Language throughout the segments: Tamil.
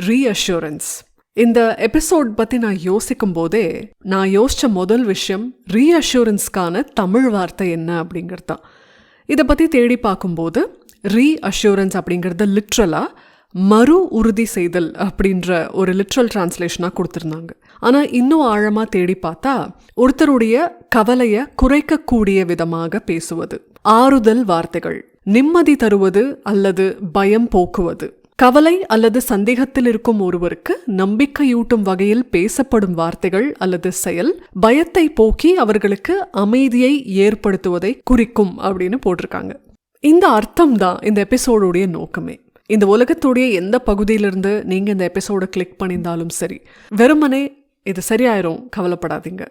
ரீஅஷூரன்ஸ். இந்த எபிசோட் பற்றி நான் யோசிக்கும் போதே நான் யோசித்த முதல் விஷயம் ரீஅஷூரன்ஸ்க்கான தமிழ் வார்த்தை என்ன அப்படிங்கிறது தான். இதை பற்றி தேடி பார்க்கும்போது ரீஅஷூரன்ஸ் அப்படிங்கிறது லிட்ரலாக மறு உறுதி செய்தல் அப்படின்ற ஒரு லிட்ரல் டிரான்ஸ்லேஷனாக கொடுத்துருந்தாங்க. ஆனால் இன்னும் ஆழமாக தேடி பார்த்தா ஒருத்தருடைய கவலையை குறைக்கக்கூடிய விதமாக பேசுவது, ஆறுதல் வார்த்தைகள், நிம்மதி தருவது அல்லது பயம் போக்குவது, கவலை அல்லது சந்தேகத்தில் இருக்கும் ஒருவருக்கு நம்பிக்கையூட்டும் வகையில் பேசப்படும் வார்த்தைகள் அல்லது செயல் பயத்தை போக்கி அவர்களுக்கு அமைதியை ஏற்படுத்துவதை குறிக்கும் அப்படின்னு போட்டிருக்காங்க. இந்த அர்த்தம் தான் இந்த எபிசோடுடைய நோக்கமே. இந்த உலகத்துடைய எந்த பகுதியிலிருந்து நீங்கள் இந்த எபிசோடை கிளிக் பண்ணியிருந்தாலும் சரி, வெறுமனே இது சரியாயிரும், கவலைப்படாதீங்க,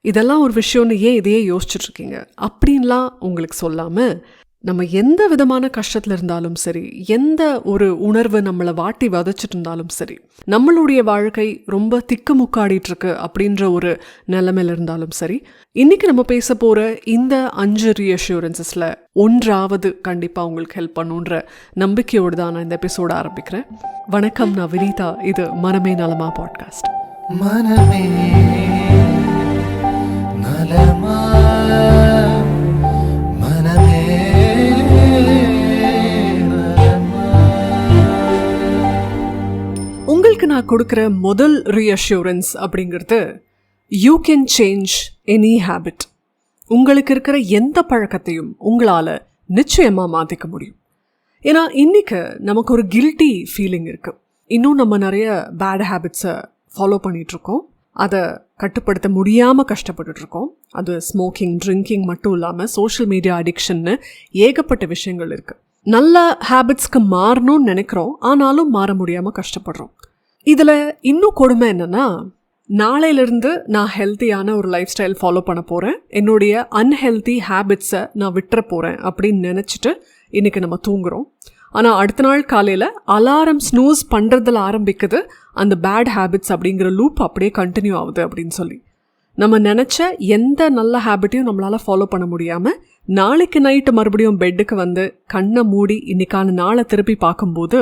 இதெல்லாம் ஒரு விஷயம்னு ஏன் இதையே யோசிச்சுட்ருக்கீங்க அப்படின்லாம் உங்களுக்கு சொல்லாமல், நம்ம எந்த விதமான கஷ்டத்தில் இருந்தாலும் சரி, எந்த ஒரு உணர்வு நம்மளை வாட்டி வதச்சிட்டு இருந்தாலும் சரி, நம்மளுடைய வாழ்க்கை ரொம்ப திக்குமுக்காடிட்டுருக்கு அப்படின்ற ஒரு நிலைமையில் இருந்தாலும் சரி, இன்றைக்கி நம்ம பேச போகிற இந்த 5 ரீஅஷூரன்ஸஸில் ஒன்றாவது கண்டிப்பாக உங்களுக்கு ஹெல்ப் பண்ணுன்ற நம்பிக்கையோடு தான் நான் இந்த எபிசோட ஆரம்பிக்கிறேன். வணக்கம், நான் வினிதா. இது மனமே நலமா பாட்காஸ்ட். மனமே நலமா, மனமே உங்களுக்கு நான் கொடுக்குற முதல் ரீஅஷூரன்ஸ் அப்படிங்கிறது you can change any habit. உங்களுக்கு இருக்கிற எந்த பழக்கத்தையும் உங்களால் நிச்சயமாக மாற்றிக்க முடியும். ஏன்னா இன்றைக்கி நமக்கு ஒரு கில்ட்டி ஃபீலிங் இருக்குது. இன்னும் நம்ம நிறைய பேட் ஹேபிட்ஸை ஃபாலோ பண்ணிகிட்ருக்கோம், அதை கட்டுப்படுத்த முடியாமல் கஷ்டப்பட்டுட்ருக்கோம். அது ஸ்மோக்கிங், ட்ரிங்கிங் மட்டும் இல்லாமல் சோஷியல் மீடியா அடிக்ஷன்னு ஏகப்பட்ட விஷயங்கள் இருக்குது. நல்ல ஹேபிட்ஸ்க்கு மாறணும்னு நினைக்கிறோம், ஆனாலும் மாற முடியாமல் கஷ்டப்படுறோம். இதில் இன்னும் கொடுமை என்னென்னா, நாளையிலிருந்து நான் ஹெல்த்தியான ஒரு லைஃப் ஸ்டைல் ஃபாலோ பண்ண போகிறேன், என்னுடைய அன்ஹெல்த்தி ஹேபிட்ஸை நான் விட்டுற போகிறேன் அப்படின்னு நினச்சிட்டு இன்றைக்கி நம்ம தூங்குகிறோம். ஆனால் அடுத்த நாள் காலையில் அலாரம் ஸ்னூஸ் பண்ணுறதில் ஆரம்பிக்குது அந்த பேட் ஹேபிட்ஸ் அப்படிங்கிற லூப் அப்படியே கண்டினியூ ஆகுது அப்படின்னு சொல்லி நம்ம நினச்ச எந்த நல்ல ஹேபிட்டையும் நம்மளால் ஃபாலோ பண்ண முடியாமல் நாளைக்கு நைட்டு மறுபடியும் பெட்டுக்கு வந்து கண்ணை மூடி இன்றைக்கான நாளை திருப்பி பார்க்கும்போது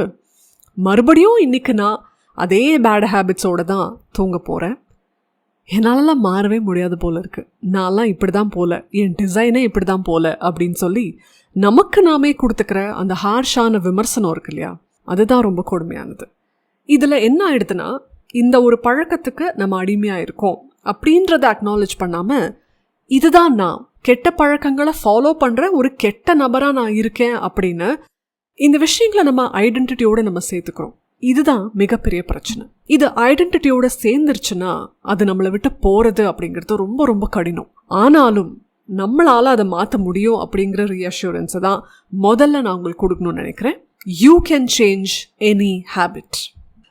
மறுபடியும் இன்றைக்கி நான் அதே பேட் ஹேபிட்ஸோடு தான் தூங்க போகிறேன். என்னாலலாம் மாறவே முடியாது போல இருக்குது, நான்லாம் இப்படி தான் போல, என் டிசைனே இப்படி தான் போல அப்படின்னு சொல்லி நமக்கு நாமே கொடுத்துக்கிற அந்த ஹார்ஷான விமர்சனம் இருக்கு இல்லையா, அதுதான் ரொம்ப கொடுமையானது. இதில் என்ன ஆயிடுதுன்னா, இந்த ஒரு பழக்கத்துக்கு நம்ம அடிமையாக இருக்கோம் அப்படின்றத அக்னாலேஜ் பண்ணாமல், இதுதான் நான் கெட்ட பழக்கங்களை ஃபாலோ பண்ணுற ஒரு கெட்ட நபராக நான் இருக்கேன் அப்படின்னு இந்த விஷயங்களை நம்ம ஐடென்டிட்டியோடு நம்ம சேர்த்துக்கிறோம். இதுதான் மிகப்பெரிய பிரச்சனை. இது ஐடென்டிட்டியோட சேர்ந்துருச்சுன்னா அது நம்மளை விட்டு போகிறது அப்படிங்கிறது ரொம்ப ரொம்ப கடினம். ஆனாலும் நம்மளால் அதை மாற்ற முடியும் அப்படிங்கிற ரீஅஷூரன்ஸை தான் முதல்ல நான் உங்களுக்கு கொடுக்கணும்னு நினைக்கிறேன். You can change any habit.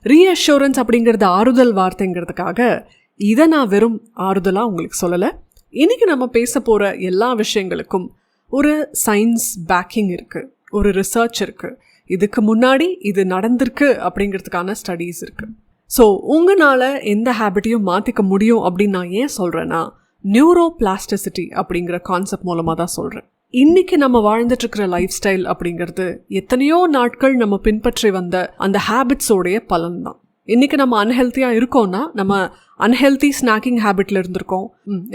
Reassurance அப்படிங்கிறது ஆறுதல் வார்த்தைங்கிறதுக்காக இதை நான் வெறும் ஆறுதலாக உங்களுக்கு சொல்லலை. இன்றைக்கி நம்ம பேச போகிற எல்லா விஷயங்களுக்கும் ஒரு சயின்ஸ் பேக்கிங் இருக்குது, ஒரு ரிசர்ச் இருக்குது, இதுக்கு முன்னாடி இது நடந்திருக்கு அப்படிங்கிறதுக்கான ஸ்டடீஸ் இருக்குது. ஸோ உங்களால் எந்த ஹேபிட்டையும் மாற்றிக்க முடியும் அப்படின்னு நான் ஏன் சொல்கிறேன்னா, நியூரோ பிளாஸ்டிசிட்டி அப்படிங்கிற கான்செப்ட் மூலமாக தான் சொல்கிறேன். இன்றைக்கி நம்ம வாழ்ந்துட்டுருக்கிற லைஃப் ஸ்டைல் அப்படிங்கிறது எத்தனையோ நாட்கள் நம்ம பின்பற்றி வந்த அந்த ஹேபிட்ஸோடைய பலன் தான். இன்றைக்கி நம்ம அன்ஹெல்த்தியாக இருக்கோம்னா நம்ம அன்ஹெல்த்தி ஸ்நாக்கிங் ஹேபிட்டில் இருந்திருக்கோம்,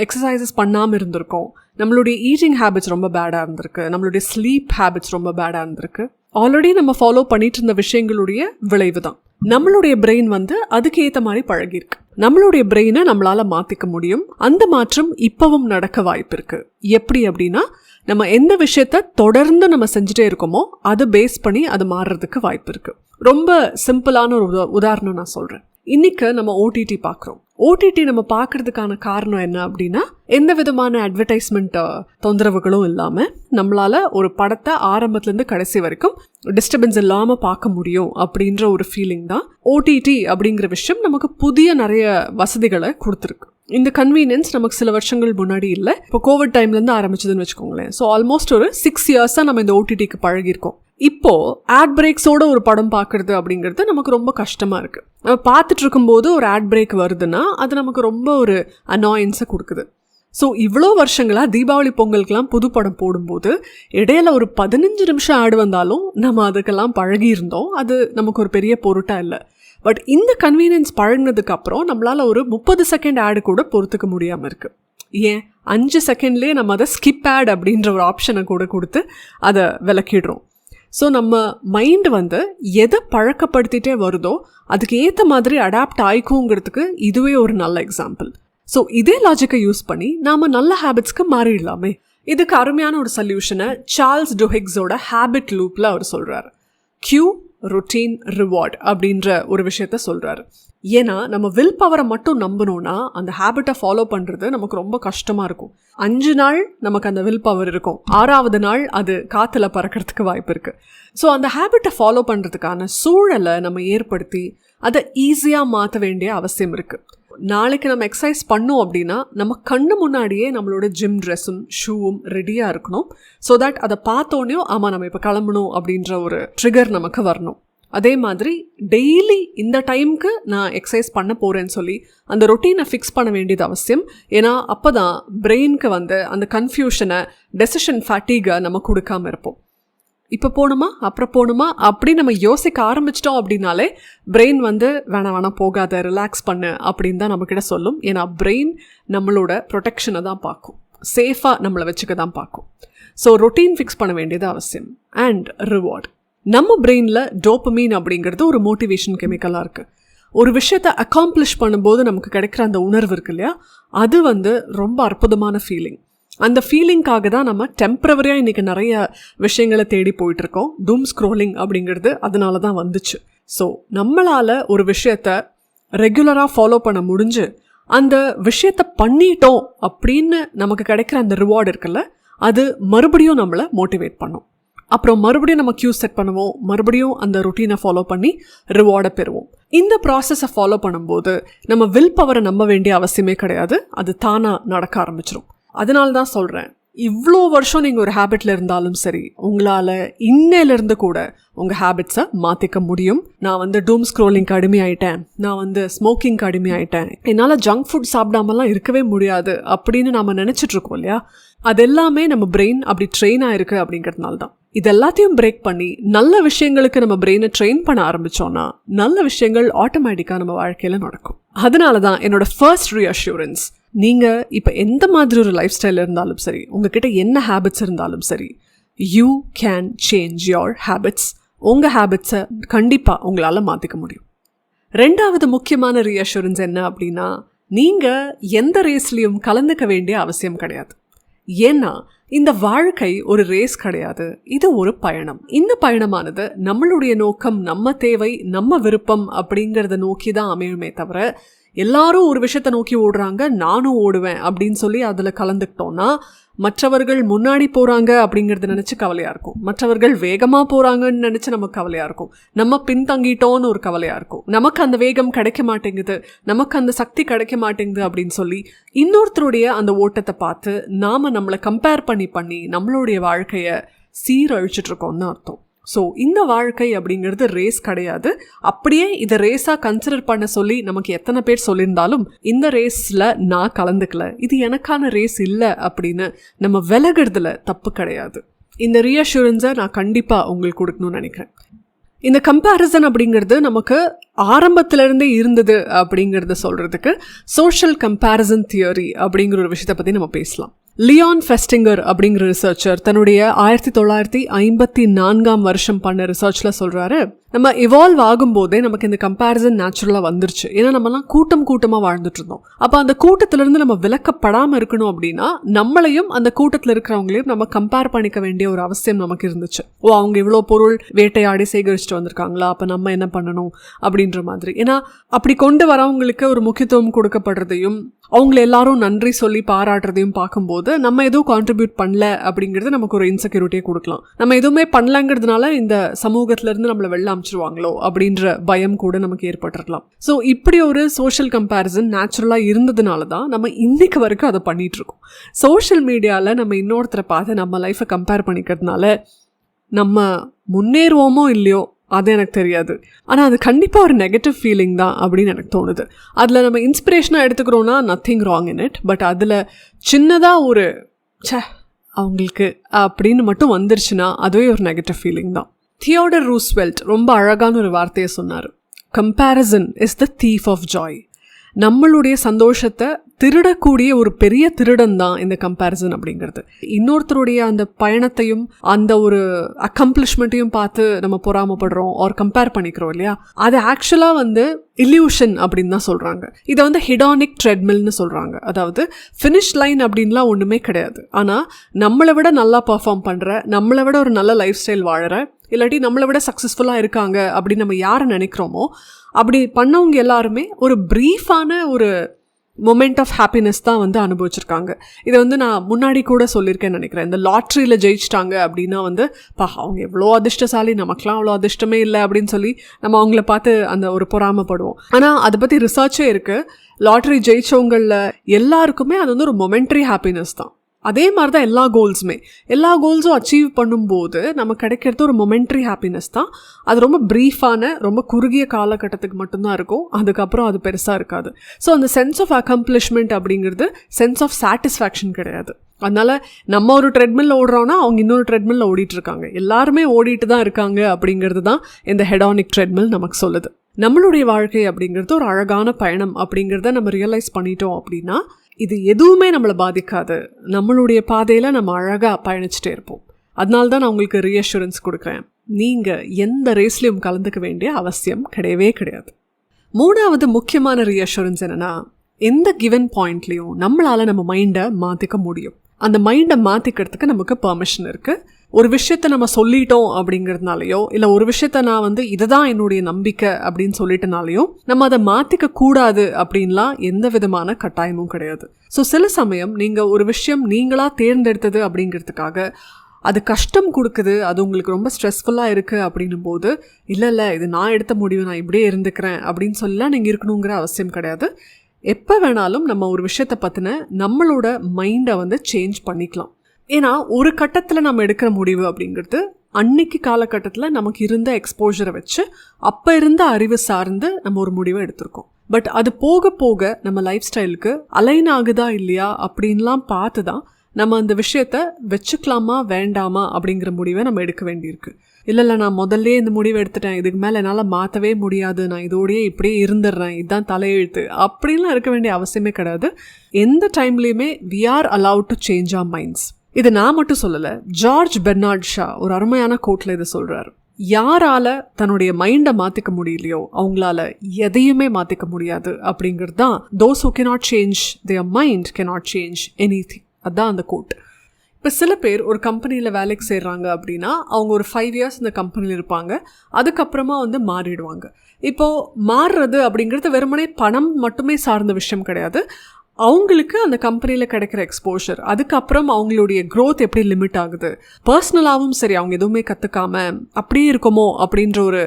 எக்ஸசைசஸ் பண்ணாமல் இருந்திருக்கோம், நம்மளுடைய ஈட்டிங் ஹேபிட்ஸ் ரொம்ப பேடாக இருந்திருக்கு, நம்மளுடைய ஸ்லீப் ஹேபிட்ஸ் ரொம்ப பேடாக இருந்திருக்கு. ஆல்ரெடி நம்ம ஃபாலோ பண்ணிட்டு இருந்த விஷயங்களுடைய விளைவு தான். நம்மளுடைய பிரெயின் அதுக்கு ஏற்ற மாதிரி பழகிருக்கு. நம்மளுடைய பிரெயினை நம்மளால் மாற்றிக்க முடியும். அந்த மாற்றம் இப்பவும் நடக்க வாய்ப்பு இருக்குது. எப்படி அப்படின்னா, நம்ம எந்த விஷயத்த தொடர்ந்து நம்ம செஞ்சுட்டே இருக்கோமோ அதை பேஸ் பண்ணி அது மாறுறதுக்கு வாய்ப்பு இருக்குது. ரொம்ப சிம்பிளான ஒரு உதாரணம் நான் சொல்கிறேன். இன்றைக்கி நம்ம ஓடிடி பார்க்குறோம். ஓடிடி நம்ம பார்க்குறதுக்கான காரணம் என்ன அப்படின்னா, எந்த விதமான அட்வர்டைஸ்மெண்ட் தொந்தரவுகளும் இல்லாமல் நம்மளால் ஒரு படத்தை ஆரம்பத்துலேருந்து கடைசி வரைக்கும் டிஸ்டர்பன்ஸ் இல்லாமல் பார்க்க முடியும் அப்படின்ற ஒரு ஃபீலிங் தான். ஓடிடி அப்படிங்கிற விஷயம் நமக்கு புதிய நிறைய வசதிகளை கொடுத்துருக்கு. இந்த கன்வீனியன்ஸ் நமக்கு சில வருஷங்கள் முன்னாடி இல்லை, இப்போ கோவிட் டைம்லேருந்து ஆரம்பிச்சதுன்னு வச்சுக்கோங்களேன். ஸோ ஆல்மோஸ்ட் ஒரு 6 இயர்ஸாக நம்ம இந்த ஓடிடிக்கு பழகிருக்கோம். இப்போது ஆட் பிரேக்ஸோட ஒரு படம் பார்க்குறது அப்படிங்கிறது நமக்கு ரொம்ப கஷ்டமாக இருக்குது. நம்ம பார்த்துட்டு இருக்கும்போது ஒரு ஆட் பிரேக் வருதுன்னா அது நமக்கு ரொம்ப ஒரு அனாயன்ஸை கொடுக்குது. ஸோ இவ்வளோ வருஷங்களாக தீபாவளி பொங்கலுக்கெல்லாம் புது படம் போடும்போது இடையில ஒரு 15 நிமிஷம் ஆடு வந்தாலும் நம்ம அதுக்கெல்லாம் பழகியிருந்தோம். அது நமக்கு ஒரு பெரிய பொருட்டாக இல்லை. பட் இந்த கன்வீனியன்ஸ் பழகினதுக்கு அப்புறம் நம்மளால் ஒரு 30 செகண்ட் ஆடு கூட பொறுத்துக்க முடியாமல் இருக்குது. ஏன் 5 செகண்ட்லேயே நம்ம அதை ஸ்கிப் ஆட் அப்படின்ற ஒரு ஆப்ஷனை கூட கொடுத்து அதை விளக்கிடுறோம். ஸோ நம்ம மைண்டு எதை பழக்கப்படுத்திகிட்டே வருதோ அதுக்கு ஏற்ற மாதிரி அடாப்ட் ஆயிக்குங்கிறதுக்கு இதுவே ஒரு நல்ல எக்ஸாம்பிள். ஸோ இதே லாஜிக்கை யூஸ் பண்ணி நாம் நல்ல ஹேபிட்ஸ்க்கு மாறிடலாமே. இதுக்கு அருமையான ஒரு சொல்யூஷனை சார்ல்ஸ் டுஹிக்ஸோட ஹேபிட் லூப்பில் அவர் சொல்கிறார். கியூ, ரொட்டீன், ரிவார்ட் அப்படின்ற ஒரு விஷயத்த சொல்கிறாரு. ஏன்னா நம்ம வில் பவரை மட்டும் நம்பணும்னா அந்த ஹேபிட்டை ஃபாலோ பண்ணுறது நமக்கு ரொம்ப கஷ்டமாக இருக்கும். 5 நாள் நமக்கு அந்த வில் பவர் இருக்கும், 6வது நாள் அது காற்றுல பறக்கிறதுக்கு வாய்ப்பு இருக்குது. ஸோ அந்த ஹேபிட்டை ஃபாலோ பண்ணுறதுக்கான சூழலை நம்ம ஏற்படுத்தி அதை ஈஸியாக மாற்ற வேண்டிய அவசியம் இருக்குது. நாளைக்கு நம்ம எக்ஸசைஸ் பண்ணோம் அப்படின்னா நம்ம கண்ணு முன்னாடியே நம்மளோட ஜிம் ட்ரெஸ்ஸும் ஷூவும் ரெடியாக இருக்கணும். ஸோ தட் அதை பார்த்தோன்னே ஆமாம் நம்ம இப்போ கிளம்பணும் அப்படின்ற ஒரு ட்ரிகர் நமக்கு வரணும். அதே மாதிரி டெய்லி இந்த டைமுக்கு நான் எக்ஸசைஸ் பண்ண போகிறேன்னு சொல்லி அந்த ரொட்டீனை ஃபிக்ஸ் பண்ண வேண்டியது அவசியம். ஏன்னா அப்போ தான் பிரெயினுக்கு அந்த கன்ஃபியூஷனை, டெசிஷன் ஃபேட்டிகை நம்ம கொடுக்காமல் இருப்போம். இப்போ போகணுமா அப்புறம் போகணுமா அப்படி நம்ம யோசிக்க ஆரம்பிச்சிட்டோம் அப்படின்னாலே பிரெயின் வேணாம் போகாத, ரிலாக்ஸ் பண்ணு அப்படின்னு தான் நம்மக்கிட்ட சொல்லும். ஏன்னா பிரெயின் நம்மளோட ப்ரொடெக்ஷனை தான் பார்க்கும், சேஃபாக நம்மளை வச்சுக்க தான் பார்க்கும். ஸோ ரொட்டீன் ஃபிக்ஸ் பண்ண வேண்டியது அவசியம். And reward. நம்ம பிரெயினில் டோபமீன் அப்படிங்கிறது ஒரு மோட்டிவேஷன் கெமிக்கலாக இருக்குது. ஒரு விஷயத்தை அக்காம்ப்ளிஷ் பண்ணும்போது நமக்கு கிடைக்கிற அந்த உணர்வு இருக்கு இல்லையா, அது ரொம்ப அற்புதமான ஃபீலிங். அந்த ஃபீலிங்காக தான் நம்ம டெம்பரவரியாக இன்றைக்கி நிறைய விஷயங்களை தேடி போயிட்டுருக்கோம். டூம் ஸ்க்ரோலிங் அப்படிங்கிறது அதனால தான் வந்துச்சு. ஸோ நம்மளால் ஒரு விஷயத்தை ரெகுலராக ஃபாலோ பண்ண முடிஞ்சு அந்த விஷயத்தை பண்ணிட்டோம் அப்படின்னு நமக்கு கிடைக்கிற அந்த ரிவார்டு இருக்குல்ல, அது மறுபடியும் நம்மளை மோட்டிவேட் பண்ணும். அப்புறம் மறுபடியும் நம்ம கியூ செட் பண்ணுவோம், மறுபடியும் அந்த ரொட்டீனை ஃபாலோ பண்ணி ரிவார்டை பெறுவோம். இந்த ப்ராசஸை ஃபாலோ பண்ணும்போது நம்ம வில் பவரை நம்ப வேண்டிய அவசியமே கிடையாது, அது தானாக நடக்க ஆரம்பிச்சிடும். அதனால தான் சொல்கிறேன், இவ்வளோ வருஷம் நீங்கள் ஒரு ஹேபிட்டில் இருந்தாலும் சரி, உங்களால் இன்னையிலேருந்து கூட உங்கள் ஹேபிட்ஸை மாற்றிக்க முடியும். நான் டூம் ஸ்க்ரோலிங்க்கு அடிமையாயிட்டேன், நான் ஸ்மோக்கிங்க்கு அடிமையாயிட்டேன், என்னால் ஜங்க் ஃபுட் சாப்பிடாமலாம் இருக்கவே முடியாது அப்படின்னு நாம் நினச்சிட்ருக்கோம் இல்லையா, அது எல்லாமே நம்ம பிரெயின் அப்படி ட்ரெயின் ஆகிருக்கு அப்படிங்கிறதுனால தான். இது எல்லாத்தையும் பிரேக் பண்ணி நல்ல விஷயங்களுக்கு நம்ம பிரெயினை ட்ரெயின் பண்ண ஆரம்பித்தோன்னா நல்ல விஷயங்கள் ஆட்டோமேட்டிக்காக நம்ம வாழ்க்கையில் நடக்கும். அதனால தான் என்னோட ஃபர்ஸ்ட் ரீஅஷூரன்ஸ், நீங்கள் இப்போ எந்த மாதிரி ஒரு லைஃப் ஸ்டைல் இருந்தாலும் சரி, உங்ககிட்ட என்ன ஹேபிட்ஸ் இருந்தாலும் சரி, you can change your habits. உங்கள் ஹேபிட்ஸை கண்டிப்பாக உங்களால் மாற்றிக்க முடியும். 2வது முக்கியமான ரீஅஷூரன்ஸ் என்ன அப்படின்னா, நீங்கள் எந்த ரேஸ்லேயும் கலந்துக்க வேண்டிய அவசியம் கிடையாது. ஏன்னா இந்த வாழ்க்கை ஒரு ரேஸ் கிடையாது, இது ஒரு பயணம். இந்த பயணமானது நம்மளுடைய நோக்கம், நம்ம தேவை, நம்ம விருப்பம் அப்படிங்கிறத நோக்கி தான் அமையுமே தவிர, எல்லாரும் ஒரு விஷயத்தை நோக்கி ஓடுறாங்க நானும் ஓடுவேன் அப்படின்னு சொல்லி அதில் கலந்துக்கிட்டோன்னா மற்றவர்கள் முன்னாடி போகிறாங்க அப்படிங்கிறத நினச்சி கவலையாக இருக்கும், மற்றவர்கள் வேகமாக போகிறாங்கன்னு நினச்சி நமக்கு கவலையாக இருக்கும், நம்ம பின்தங்கிட்டோன்னு ஒரு கவலையாக இருக்கும், நமக்கு அந்த வேகம் கிடைக்க மாட்டேங்குது, நமக்கு அந்த சக்தி கிடைக்க மாட்டேங்குது அப்படின்னு சொல்லி இன்னொருத்தருடைய அந்த ஓட்டத்தை பார்த்து நாம் நம்மளை கம்பேர் பண்ணி நம்மளுடைய வாழ்க்கையை சீரழிச்சிட்ருக்கோம்னு அர்த்தம். ஸோ இந்த வாழ்க்கை அப்படிங்கிறது ரேஸ் கிடையாது. அப்படியே இதை ரேஸாக கன்சிடர் பண்ண சொல்லி நமக்கு எத்தனை பேர் சொல்லியிருந்தாலும் இந்த ரேஸில் நான் கலந்துக்கல, இது எனக்கான ரேஸ் இல்லை அப்படின்னு நம்ம விலகிறதுல தப்பு கிடையாது. இந்த ரீஅஷூரன்ஸை நான் கண்டிப்பாக உங்களுக்கு கொடுக்கணும்னு நினைக்கிறேன். இந்த கம்பேரிசன் அப்படிங்கிறது நமக்கு ஆரம்பத்திலேருந்தே இருந்தது அப்படிங்கிறத சொல்கிறதுக்கு சோஷியல் கம்பேரிசன் தியரி அப்படிங்கிற ஒரு விஷயத்தை பற்றி நம்ம பேசலாம். லியான் ஃபெஸ்டிங்கர் அப்படிங்கிற ரிசர்ச்சர் தன்னுடைய 1954 பண்ண ரிசர்ச்சில் சொல்கிறாரு, நம்ம இவால்வ் ஆகும்போதே நமக்கு இந்த கம்பேரிசன் நேச்சுரலாக வந்துருச்சு. ஏன்னா நம்மலாம் கூட்டமாக வாழ்ந்துட்டு இருந்தோம். அப்போ அந்த கூட்டத்திலேருந்து நம்ம விலக்கப்படாமல் இருக்கணும் அப்படின்னா நம்மளையும் அந்த கூட்டத்தில் இருக்கிறவங்களையும் நம்ம கம்பேர் பண்ணிக்க வேண்டிய ஒரு அவசியம் நமக்கு இருந்துச்சு. அவங்க இவ்வளோ பொருள் வேட்டையாடி சேகரிச்சுட்டு வந்திருக்காங்களா, அப்போ நம்ம என்ன பண்ணணும் அப்படின்ற மாதிரி. ஏன்னா அப்படி கொண்டு வரவங்களுக்கு ஒரு முக்கியத்துவம் கொடுக்கப்படுறதையும் அவங்கள எல்லாரும் நன்றி சொல்லி பாராட்டுறதையும் பார்க்கும்போது நம்ம எதுவும் கான்ட்ரிபியூட் பண்ணல அப்படிங்கிறது நமக்கு ஒரு இன்செக்யூரிட்டியை கொடுக்கலாம். நம்ம எதுவுமே பண்ணலங்கிறதுனால இந்த சமூகத்திலேருந்து நம்மளை வெளில அமைச்சிருவாங்களோ அப்படின்ற பயம் கூட நமக்கு ஏற்பட்டிருக்கலாம். ஸோ இப்படி ஒரு சோஷியல் கம்பேரிசன் நேச்சுரலாக இருந்ததுனால தான் நம்ம இன்னைக்கு வரைக்கும் அதை பண்ணிட்டு இருக்கோம். சோஷியல் மீடியாவில் நம்ம இன்னொருத்தரை பார்த்து நம்ம லைஃப்பை கம்பேர் பண்ணிக்கிறதுனால நம்ம முன்னேறுவோமோ இல்லையோ அது எனக்கு தெரியாது, ஆனால் அது கண்டிப்பாக ஒரு நெகட்டிவ் ஃபீலிங் தான் அப்படின்னு எனக்கு தோணுது. அதில் நம்ம இன்ஸ்பிரேஷனாக எடுத்துக்கிறோன்னா nothing wrong in it. But அதில் சின்னதாக ஒரு அவங்களுக்கு அப்படின்னு மட்டும் வந்துருச்சுன்னா அதுவே ஒரு நெகட்டிவ் ஃபீலிங் தான். தியோடர் ரூஸ்வெல்ட் ரொம்ப அழகான ஒரு வார்த்தையை சொன்னார். Comparison is the thief of joy. நம்மளுடைய சந்தோஷத்தை திருடக்கூடிய ஒரு பெரிய திருடன் தான் இந்த கம்பேரிசன் அப்படிங்கிறது. இன்னொருத்தருடைய அந்த பயணத்தையும் அந்த ஒரு அக்கம்ப்ளிஷ்மெண்ட்டையும் பார்த்து நம்ம பொறாமப்படுறோம் ஆர் கம்பேர் பண்ணிக்கிறோம் இல்லையா, அது ஆக்சுவலாக வந்து இல்யூஷன் அப்படின்னு தான் சொல்கிறாங்க. இதை வந்து ஹெடானிக் ட்ரெட்மில்னு சொல்கிறாங்க. அதாவது ஃபினிஷ் லைன் அப்படின்லாம் ஒன்றுமே கிடையாது. ஆனால் நம்மளை விட நல்லா பர்ஃபார்ம் பண்ணுற, நம்மளை விட ஒரு நல்ல லைஃப் ஸ்டைல் வாழற, இல்லாட்டி நம்மளை விட சக்ஸஸ்ஃபுல்லாக இருக்காங்க அப்படின்னு நம்ம யாரை நினைக்கிறோமோ அப்படி பண்ணவங்க எல்லாருமே ஒரு ப்ரீஃபான ஒரு மொமெண்ட் ஆஃப் ஹாப்பினஸ் தான் வந்து அனுபவிச்சிருக்காங்க. இதை வந்து நான் முன்னாடி கூட சொல்லியிருக்கேன்னு நினைக்கிறேன். இந்த லாட்ரியில் ஜெயிச்சிட்டாங்க அப்படின்னா வந்து அவங்க எவ்வளோ அதிர்ஷ்டசாலி, நமக்குலாம் அவ்வளோ அதிர்ஷ்டமே இல்லை அப்படின்னு சொல்லி நம்ம அவங்கள பார்த்து அந்த ஒரு பொறாமப்படுவோம். ஆனால் அதை பற்றி ரிசர்ச்சே இருக்குது. லாட்ரி ஜெயிச்சவங்களில் எல்லாருக்குமே அது வந்து ஒரு மொமெண்ட்ரி ஹாப்பினஸ் தான். அதே மாதிரி தான் எல்லா கோல்ஸும் அச்சீவ் பண்ணும்போது நம்ம கிடைக்கிறது ஒரு மொமெண்ட்ரி ஹாப்பினஸ் தான். அது ரொம்ப ப்ரீஃபான, ரொம்ப குறுகிய காலகட்டத்துக்கு மட்டும்தான் இருக்கும். அதுக்கப்புறம் அது பெருசாக இருக்காது. ஸோ அந்த சென்ஸ் ஆஃப் அக்கம்ப்ளிஷ்மெண்ட் அப்படிங்கிறது சென்ஸ் ஆஃப் சாட்டிஸ்ஃபேக்ஷன் கிடையாது. அதனால் நம்ம ஒரு ட்ரெட்மில்ல ஓடுறோன்னா அவங்க இன்னொரு ட்ரெட்மில்ல ஓடிட்டு இருக்காங்க. எல்லாருமே ஓடிட்டு தான் இருக்காங்க அப்படிங்கிறது தான் இந்த ஹெடானிக் ட்ரெட்மில் நமக்கு சொல்லுது. நம்மளுடைய வாழ்க்கை அப்படிங்கிறது ஒரு அழகான பயணம் அப்படிங்கிறத நம்ம ரியலைஸ் பண்ணிட்டோம் அப்படின்னா இது எதுவுமே நம்மளை பாதிக்காது. நம்மளுடைய பாதையில் நம்ம அழகாக பயணிச்சுட்டே இருப்போம். அதனால தான் நான் உங்களுக்கு ரீஅஷூரன்ஸ் கொடுக்குறேன். நீங்கள் எந்த ரேஸ்லையும் கலந்துக்க வேண்டிய அவசியம் கிடையவே கிடையாது. மூணாவது முக்கியமான ரீஅஷூரன்ஸ் என்னென்னா, எந்த கிவன் பாயிண்ட்லேயும் நம்மளால் நம்ம மைண்டை மாற்றிக்க முடியும். அந்த மைண்டை மாற்றிக்கிறதுக்கு நமக்கு பெர்மிஷன் இருக்குது. ஒரு விஷயத்தை நம்ம சொல்லிட்டோம் அப்படிங்கிறதுனாலையோ, இல்லை ஒரு விஷயத்த நான் வந்து இதுதான் என்னுடைய நம்பிக்கை அப்படின்னு சொல்லிட்டனாலையோ நம்ம அதை மாற்றிக்க கூடாது அப்படின்லாம் எந்த விதமான கட்டாயமும் கிடையாது. ஸோ சில சமயம் நீங்கள் ஒரு விஷயம் நீங்களாக தேர்ந்தெடுத்தது அப்படிங்கிறதுக்காக அது கஷ்டம் கொடுக்குது, அது உங்களுக்கு ரொம்ப ஸ்ட்ரெஸ்ஃபுல்லாக இருக்குது அப்படின்னும் போது இல்லை இது நான் எடுத்த முடிவு, நான் இப்படியே இருந்துக்கிறேன் அப்படின்னு சொல்லலாம் நீங்கள் இருக்கணுங்கிற அவசியம் கிடையாது. எப்போ வேணாலும் நம்ம ஒரு விஷயத்தை பற்றின நம்மளோட மைண்டை வந்து சேஞ்ச் பண்ணிக்கலாம். ஏன்னா ஒரு கட்டத்தில் நம்ம எடுக்கிற முடிவு அப்படிங்கிறது அன்னைக்கு காலகட்டத்தில் நமக்கு இருந்த எக்ஸ்போஜரை வச்சு அப்போ இருந்த அறிவு சார்ந்து நம்ம ஒரு முடிவை எடுத்திருக்கோம். பட் அது போக போக நம்ம லைஃப் ஸ்டைலுக்கு அலைன் ஆகுதா இல்லையா அப்படின்லாம் பார்த்து தான் நம்ம அந்த விஷயத்த வச்சுக்கலாமா வேண்டாமா அப்படிங்கிற முடிவை நம்ம எடுக்க வேண்டியிருக்கு. இல்லை நான் முதல்ல இந்த முடிவை எடுத்துட்டேன், இதுக்கு மேலே என்னால் மாற்றவே முடியாது, நான் இதோடையே இப்படியே இருந்துடுறேன், இதுதான் தலையெழுத்து அப்படின்லாம் இருக்க வேண்டிய அவசியமே கிடையாது. எந்த டைம்லேயுமே we are allowed to change our minds. இது நான் மட்டும் சொல்லலை, ஜார்ஜ் பெர்னார்ட் ஷா ஒரு அருமையான கோட்டில் இதை சொல்கிறார். யாரால தன்னுடைய மைண்டை மாற்றிக்க முடியலையோ அவங்களால எதையுமே மாற்றிக்க முடியாது அப்படிங்கிறது தான். those who cannot change their mind cannot change anything. அதுதான் அந்த கோட். இப்போ சில பேர் ஒரு கம்பெனியில் வேலைக்கு சேர்றாங்க அப்படின்னா அவங்க ஒரு 5 years இந்த கம்பெனியில் இருப்பாங்க, அதுக்கப்புறமா வந்து மாறிடுவாங்க. இப்போது மாறுறது அப்படிங்கிறது வெறுமனே பணம் மட்டுமே சார்ந்த விஷயம் கிடையாது. அவங்களுக்கு அந்த கம்பெனியில் கிடைக்கிற எக்ஸ்போஷர், அதுக்கப்புறம் அவங்களுடைய க்ரோத் எப்படி லிமிட் ஆகுது, பர்சனலாகவும் சரி அவங்க எதுவுமே கற்றுக்காம அப்படியே இருக்குமோ அப்படின்ற ஒரு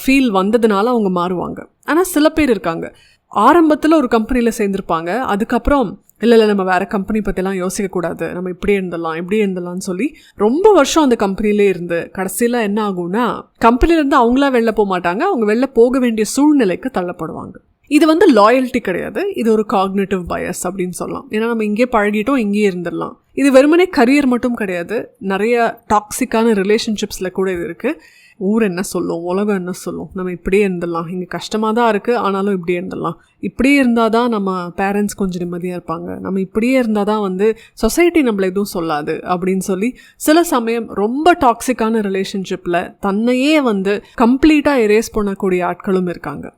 ஃபீல் வந்ததுனால அவங்க மாறுவாங்க. ஆனால் சில பேர் இருக்காங்க, ஆரம்பத்தில் ஒரு கம்பெனியில் சேர்ந்துருப்பாங்க, அதுக்கப்புறம் இல்லை நம்ம வேறு கம்பெனி பற்றிலாம் யோசிக்கக்கூடாது, நம்ம இப்படியே இருந்தலாம்னு சொல்லி ரொம்ப வருஷம் அந்த கம்பெனிலே இருந்து கடைசியில் என்ன ஆகும்னா கம்பெனிலேருந்து அவங்களா வெளில போக மாட்டாங்க, அவங்க வெளில போக வேண்டிய சூழ்நிலைக்கு தள்ளப்படுவாங்க. இது வந்து லாயல்ட்டி கிடையாது, இது ஒரு காக்னிட்டிவ் பயஸ் அப்படின்னு சொல்லலாம். ஏன்னா நம்ம இங்கே பழகிட்டோம், இங்கேயே இருந்துடலாம். இது வெறுமனே கரியர் மட்டும் கிடையாது, நிறைய டாக்ஸிக்கான ரிலேஷன்ஷிப்ஸில் கூட இது இருக்குது. ஊர் என்ன சொல்லும், உலகம் என்ன சொல்லும், நம்ம இப்படியே இருந்துடலாம், இங்கே கஷ்டமாக தான் இருக்குது ஆனாலும் இப்படியே இருந்துடலாம், இப்படியே இருந்தால் தான் நம்ம பேரண்ட்ஸ் கொஞ்சம் நிம்மதியாக இருப்பாங்க, நம்ம இப்படியே இருந்தால் தான் வந்து சொசைட்டி நம்மளை எதுவும் சொல்லாது அப்படின்னு சொல்லி சில சமயம் ரொம்ப டாக்ஸிக்கான ரிலேஷன்ஷிப்பில் தன்னையே வந்து கம்ப்ளீட்டாக எரேஸ் பண்ணக்கூடிய ஆட்களும் இருக்காங்க.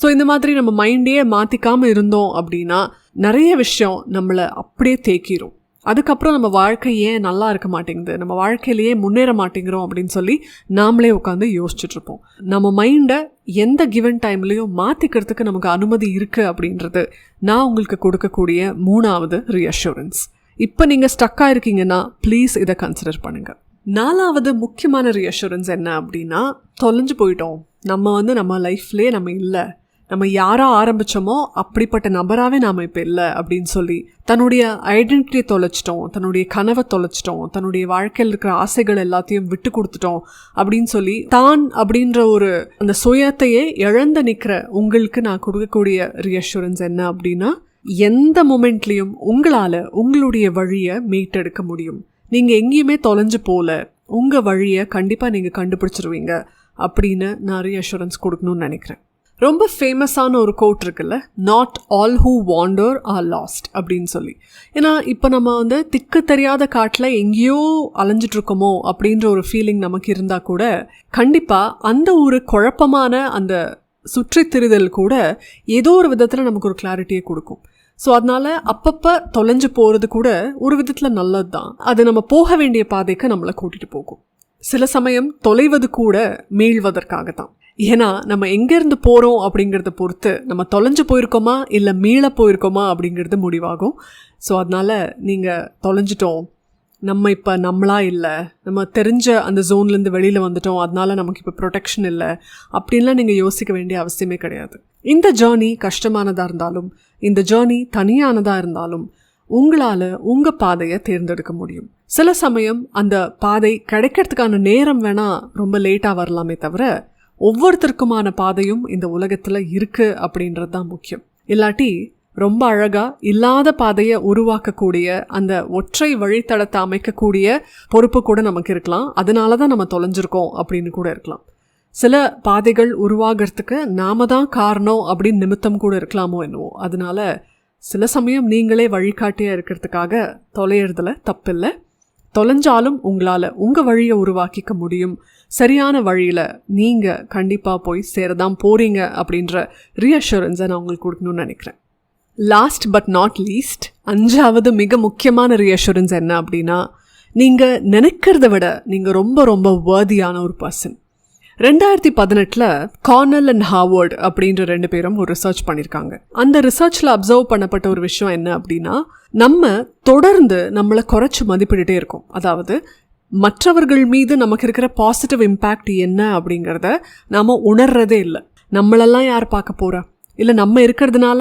ஸோ இந்த மாதிரி நம்ம மைண்டையே மாற்றிக்காமல் இருந்தோம் அப்படின்னா நிறைய விஷயம் நம்மளை அப்படியே தேக்கிரும். அதுக்கப்புறம் நம்ம வாழ்க்கை ஏன் நல்லா இருக்க மாட்டேங்குது, நம்ம வாழ்க்கையிலேயே முன்னேற மாட்டேங்கிறோம் அப்படின்னு சொல்லி நாமளே உட்காந்து யோசிச்சுட்ருப்போம். நம்ம மைண்டை எந்த கிவன் டைம்லேயும் மாற்றிக்கிறதுக்கு நமக்கு அனுமதி இருக்குது அப்படின்றது நான் உங்களுக்கு கொடுக்கக்கூடிய மூணாவது ரீஅஷூரன்ஸ். இப்போ நீங்கள் ஸ்டக்காக இருக்கீங்கன்னா ப்ளீஸ் இதை கன்சிடர் பண்ணுங்கள். நாலாவது முக்கியமான ரீஅஷூரன்ஸ் என்ன அப்படின்னா, தொலைஞ்சு போயிட்டோம், நம்ம லைஃப்லேயே நம்ம இல்லை, நம்ம யாராக ஆரம்பித்தோமோ அப்படிப்பட்ட நபராகவே நாம் இப்போ இல்லை அப்படின்னு சொல்லி தன்னுடைய ஐடென்டிட்டியை தொலைச்சிட்டோம், தன்னுடைய கனவை தொலைச்சிட்டோம், தன்னுடைய வாழ்க்கையில் இருக்கிற ஆசைகள் எல்லாத்தையும் விட்டு கொடுத்துட்டோம் அப்படின்னு சொல்லி தான் அப்படின்ற ஒரு அந்த சுயத்தையே இழந்து நிற்கிற உங்களுக்கு நான் கொடுக்கக்கூடிய ரீஅஷூரன்ஸ் என்ன அப்படின்னா, எந்த மொமெண்ட்லேயும் உங்களால் உங்களுடைய வழியை மீட்டெடுக்க முடியும். நீங்கள் எங்கேயுமே தொலைஞ்சு போல, உங்கள் வழியை கண்டிப்பாக நீங்கள் கண்டுபிடிச்சிருவீங்க அப்படின்னு நான் ரீஅஷூரன்ஸ் கொடுக்கணும்னு நினைக்கிறேன். ரொம்ப ஃபேமஸான ஒரு கோட் இருக்குல்ல, not all who wander are lost அப்படின்னு சொல்லி. ஏன்னா இப்போ நம்ம திக்கு தெரியாத காட்டில் எங்கேயோ அலைஞ்சிட்ருக்கோமோ அப்படின்ற ஒரு ஃபீலிங் நமக்கு இருந்தால் கூட கண்டிப்பாக அந்த ஒரு குழப்பமான அந்த சுற்றி திரிதல் கூட ஏதோ ஒரு விதத்தில் நமக்கு ஒரு கிளாரிட்டியை கொடுக்கும். ஸோ அதனால் அப்பப்போ தொலைஞ்சு போகிறது கூட ஒரு விதத்தில் நல்லது தான். அது நம்ம போக வேண்டிய பாதைக்கு நம்மளை கூட்டிகிட்டு போகும். சில சமயம் தொலைவது கூட மீள்வதற்காக தான். ஏன்னா நம்ம எங்கேருந்து போகிறோம் அப்படிங்கிறத பொறுத்து நம்ம தொலைஞ்சு போயிருக்கோமா இல்லை மீள போயிருக்கோமா அப்படிங்கிறது முடிவாகும். ஸோ அதனால் நீங்கள் தொலைஞ்சிட்டோம், நம்ம இப்போ நம்மளா இல்லை, நம்ம தெரிஞ்ச அந்த ஜோன்லேருந்து வெளியில் வந்துட்டோம், அதனால நமக்கு இப்போ ப்ரொடெக்ஷன் இல்லை அப்படின்லாம் நீங்கள் யோசிக்க வேண்டிய அவசியமே கிடையாது. இந்த ஜேர்னி கஷ்டமானதாக இருந்தாலும், இந்த ஜேர்னி தனியானதாக இருந்தாலும் உங்களால் உங்கள் பாதையை தேர்ந்தெடுக்க முடியும். சில சமயம் அந்த பாதை கிடைக்கிறதுக்கான நேரம் வேணால் ரொம்ப லேட்டாக வரலாமே தவிர ஒவ்வொருத்தருக்குமான பாதையும் இந்த உலகத்தில் இருக்குது அப்படின்றது தான் முக்கியம். இல்லாட்டி ரொம்ப அழகாக இல்லாத பாதையை உருவாக்கக்கூடிய அந்த ஒற்றை வழித்தடத்தை அமைக்கக்கூடிய பொறுப்பு கூட நமக்கு இருக்கலாம். அதனால தான் நம்ம தொலைஞ்சிருக்கோம் அப்படின்னு கூட இருக்கலாம். சில பாதைகள் உருவாகிறதுக்கு நாம தான் காரணம் அப்படின்னு நிமித்தம் கூட இருக்கலாமோ என்னவோ. அதனால சில சமயம் நீங்களே வழிகாட்டியாக இருக்கிறதுக்காக தொலைகிறதுல தப்பில்லை. தொலைஞ்சாலும் உங்களால் உங்கள் வழியை உருவாக்கிக்க முடியும். சரியான வழியில் நீங்கள் கண்டிப்பாக போய் சேரதான் போகிறீங்க அப்படின்ற ரீஅஷூரன்ஸை நான் உங்களுக்கு கொடுக்கணும்னு நினைக்கிறேன். லாஸ்ட் பட் நாட் லீஸ்ட், 5வது மிக முக்கியமான ரீஅஷூரன்ஸ் என்ன அப்படின்னா, நீங்கள் நினைக்கிறத விட நீங்கள் ரொம்ப ரொம்ப வர்தியான ஒரு பர்சன். 2018 கார்னல் அண்ட் ஹார்வர்ட் அப்படின்ற 2 பேரும் ஒரு ரிசர்ச் பண்ணியிருக்காங்க. அந்த ரிசர்ச்சில் அப்சர்வ் பண்ணப்பட்ட ஒரு விஷயம் என்ன அப்படின்னா, நம்ம தொடர்ந்து நம்மளை குறைச்சி மதிப்பிட்டுட்டே இருக்கோம். அதாவது மற்றவர்கள் மீது நமக்கு இருக்கிற பாசிட்டிவ் இம்பேக்ட் என்ன அப்படிங்கிறத நாம் உணர்றதே இல்லை. நம்மளெல்லாம் யார் பார்க்க போகிறா, இல்லை நம்ம இருக்கிறதுனால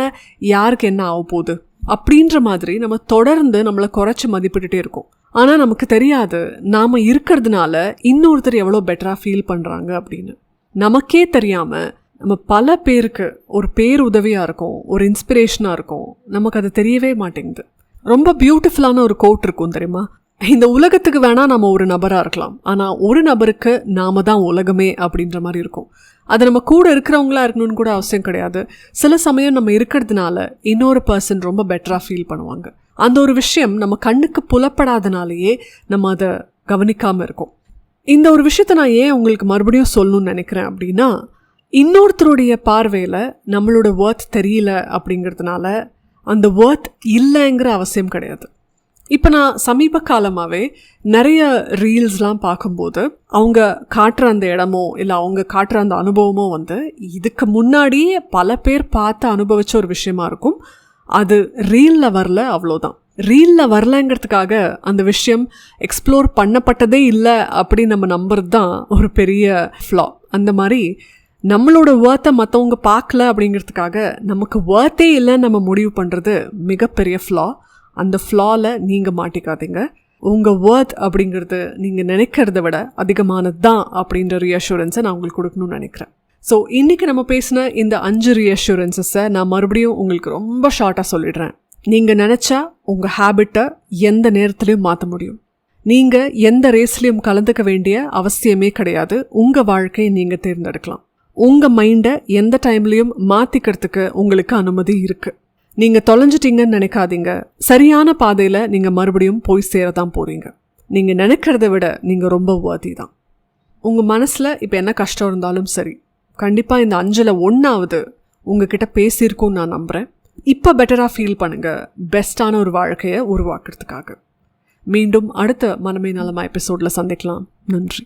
யாருக்கு என்ன ஆக போகுது அப்படின்ற மாதிரி நம்ம தொடர்ந்து நம்மளை குறைச்சி மதிப்பிட்டுட்டே இருக்கோம். ஆனால் நமக்கு தெரியாது நாம் இருக்கிறதுனால இன்னொருத்தர் எவ்வளோ பெட்டராக ஃபீல் பண்ணுறாங்க அப்படின்னு. நமக்கே தெரியாமல் நம்ம பல பேருக்கு ஒரு பேருதவியாக இருக்கும், ஒரு இன்ஸ்பிரேஷனாக இருக்கும். நமக்கு அது தெரியவே மாட்டேங்குது. ரொம்ப பியூட்டிஃபுல்லான ஒரு கோட் இருக்கும் தெரியுமா, இந்த உலகத்துக்கு வேணால் நம்ம ஒரு நபராக இருக்கலாம், ஆனால் ஒரு நபருக்கு நாம தான் உலகமே அப்படின்ற மாதிரி இருக்கும். அது நம்ம கூட இருக்கிறவங்களா இருக்கணும்னு கூட அவசியம் கிடையாது. சில சமயம் நம்ம இருக்கிறதுனால இன்னொரு பர்சன் ரொம்ப பெட்டராக ஃபீல் பண்ணுவாங்க. அந்த ஒரு விஷயம் நம்ம கண்ணுக்கு புலப்படாதனாலேயே நம்ம அதை கவனிக்காமல் இருக்கோம். இந்த ஒரு விஷயத்தை நான் ஏன் உங்களுக்கு மறுபடியும் சொல்லணும்னு நினைக்கிறேன் அப்படின்னா, இன்னொருத்தருடைய பார்வையில் நம்மளோட வர்த் தெரியல அப்படிங்கிறதுனால அந்த வர்த் இல்லைங்கிற அவசியம் கிடையாது. இப்போ நான் சமீப காலமாகவே நிறைய ரீல்ஸ்லாம் பார்க்கும்போது அவங்க காட்டுற அந்த இடமோ இல்லை அவங்க காட்டுற அந்த அனுபவமோ இதுக்கு முன்னாடியே பல பேர் பார்த்து அனுபவிச்ச ஒரு விஷயமா இருக்கும். அது ரீலில் வரல, அவ்வளோதான். ரீலில் வரலங்கிறதுக்காக அந்த விஷயம் எக்ஸ்ப்ளோர் பண்ணப்பட்டதே இல்லை அப்படின்னு நம்ம நம்புறது தான் ஒரு பெரிய ஃப்ளா. அந்த மாதிரி நம்மளோட வர்த்தை மற்றவங்க பார்க்கல அப்படிங்கிறதுக்காக நமக்கு வர்த்தே இல்லைன்னு நம்ம முடிவு பண்ணுறது மிகப்பெரிய ஃப்ளா. அந்த ஃப்ளாவில் நீங்கள் மாட்டிக்காதீங்க. உங்கள் வர்த் அப்படிங்கிறது நீங்கள் நினைக்கிறத விட அதிகமானது தான் அப்படின்ற ரீஅஷூரன்ஸை நான் உங்களுக்கு கொடுக்கணும்னு நினைக்கிறேன். ஸோ இன்றைக்கி நம்ம பேசின இந்த 5 ரீஅஷூரன்ஸஸை நான் மறுபடியும் உங்களுக்கு ரொம்ப ஷார்ட்டாக சொல்லிடுறேன். நீங்கள் நினச்சா உங்கள் ஹேபிட்டை எந்த நேரத்துலையும் மாற்ற முடியும். நீங்கள் எந்த ரேஸ்லையும் கலந்துக்க வேண்டிய அவசியமே கிடையாது. உங்கள் வாழ்க்கையை நீங்கள் தேர்ந்தெடுக்கலாம். உங்கள் மைண்டை எந்த டைம்லையும் மாற்றிக்கிறதுக்கு உங்களுக்கு அனுமதி இருக்குது. நீங்கள் தொலைஞ்சிட்டிங்கன்னு நினைக்காதீங்க. சரியான பாதையில் நீங்கள் மறுபடியும் போய் சேரதான் போகிறீங்க. நீங்கள் நினைக்கிறத விட நீங்கள் ரொம்ப வர்தி தான். உங்கள் மனசில் இப்போ என்ன கஷ்டம் இருந்தாலும் சரி, கண்டிப்பாக இந்த 5ல் 1ஆவது உங்ககிட்ட பேசியிருக்கும்னு நான் நம்புகிறேன். இப்போ பெட்டராக ஃபீல் பண்ணுங்கள், பெஸ்ட்டான ஒரு வாழ்க்கையை உருவாக்குறதுக்காக. மீண்டும் அடுத்த மனமே நலமா எபிசோடில் சந்திக்கலாம். நன்றி.